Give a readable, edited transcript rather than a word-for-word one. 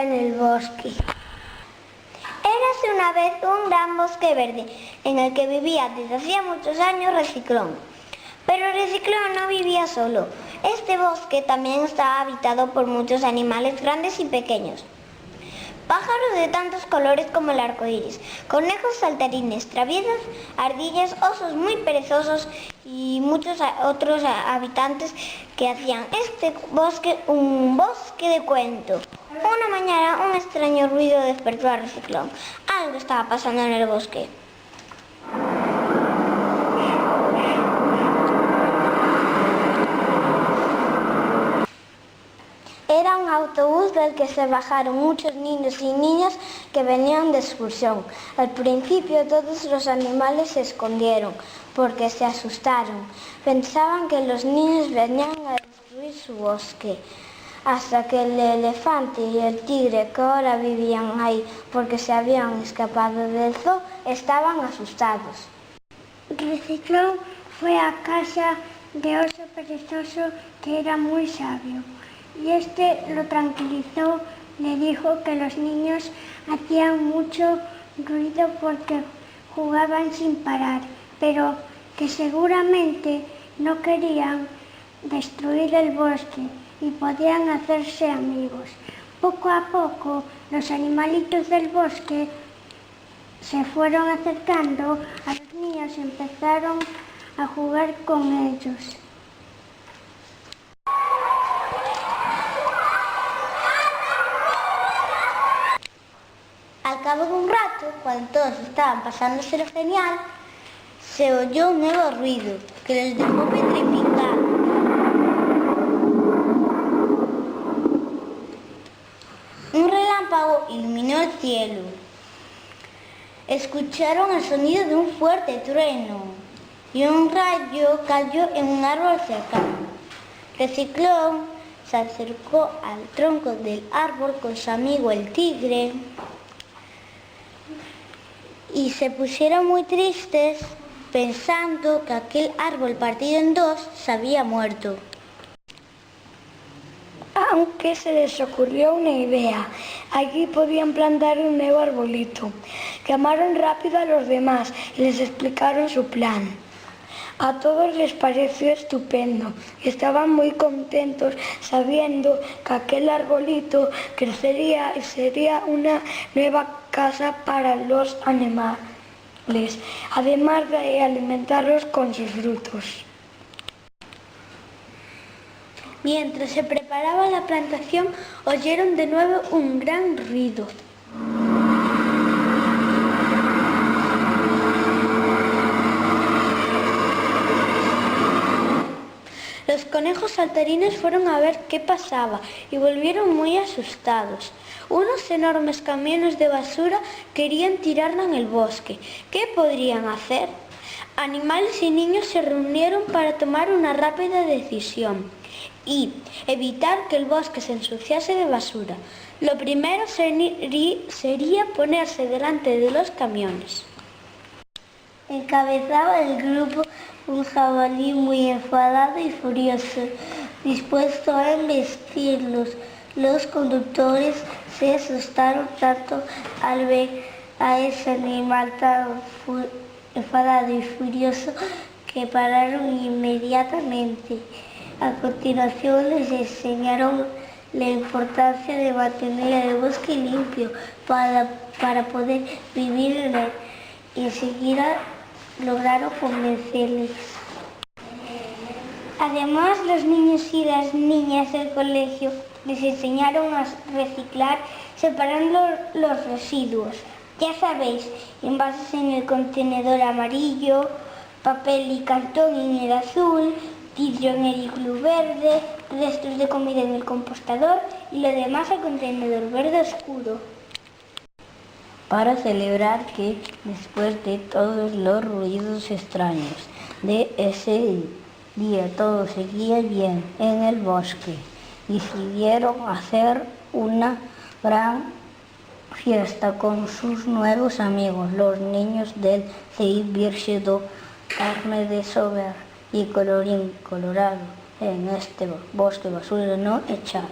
aventura en el bosque. Érase una vez un gran bosque verde en el que vivía desde hacía muchos años Reciclón. Pero Reciclón no vivía solo. Este bosque también estaba habitado por muchos animales grandes y pequeños. Pájaros de tantos colores como el arco iris, conejos saltarines, traviesos, ardillas, osos muy perezosos y muchos otros habitantes que hacían este bosque un bosque de cuento. Una mañana un extraño ruido despertó a Reciclón. Algo estaba pasando en el bosque. Era un autobús del que se bajaron muchos niños y niñas que venían de excursión. Al principio todos los animales se escondieron porque se asustaron. Pensaban que los niños venían a destruir su bosque. Hasta que el elefante y el tigre, que ahora vivían ahí porque se habían escapado del zoo, estaban asustados. Reciclón fue a casa de Oso Perezoso, que era muy sabio. Y este lo tranquilizó, le dijo que los niños hacían mucho ruido porque jugaban sin parar, pero que seguramente no querían destruir el bosque y podían hacerse amigos. Poco a poco los animalitos del bosque se fueron acercando a los niños y empezaron a jugar con ellos. Al cabo de un rato, cuando todos estaban pasándoselo genial, se oyó un nuevo ruido que les dejó petrificados. Un relámpago iluminó el cielo. Escucharon el sonido de un fuerte trueno y un rayo cayó en un árbol cercano. Reciclón se acercó al tronco del árbol con su amigo el tigre y se pusieron muy tristes pensando que aquel árbol partido en dos se había muerto. Aunque se les ocurrió una idea, allí podían plantar un nuevo arbolito. Llamaron rápido a los demás y les explicaron su plan. A todos les pareció estupendo y estaban muy contentos sabiendo que aquel arbolito crecería y sería una nueva casa para los animales, además de alimentarlos con sus frutos. Mientras se preparaba la plantación, oyeron de nuevo un gran ruido. Los conejos saltarines fueron a ver qué pasaba y volvieron muy asustados. Unos enormes camiones de basura querían tirarla en el bosque. ¿Qué podrían hacer? Animales y niños se reunieron para tomar una rápida decisión y evitar que el bosque se ensuciase de basura. Lo primero sería ponerse delante de los camiones. Encabezaba el grupo un jabalí muy enfadado y furioso, dispuesto a embestirlos. Los conductores se asustaron tanto al ver a ese animal tan enfadado y furioso que pararon inmediatamente. A continuación les enseñaron la importancia de mantener el bosque limpio para poder vivir en él. Y enseguida lograron convencerles. Además, los niños y las niñas del colegio les enseñaron a reciclar separando los residuos. Ya sabéis, envases en el contenedor amarillo, papel y cartón en el azul, vidrio en el iglú verde, restos de comida en el compostador y lo demás al contenedor verde oscuro. Para celebrar que, después de todos los ruidos extraños de ese día, todo seguía bien en el bosque, decidieron hacer una gran fiesta con sus nuevos amigos, los niños del CEI Birchedo, Carne de Sober y Colorín Colorado, en este bosque basura no echado.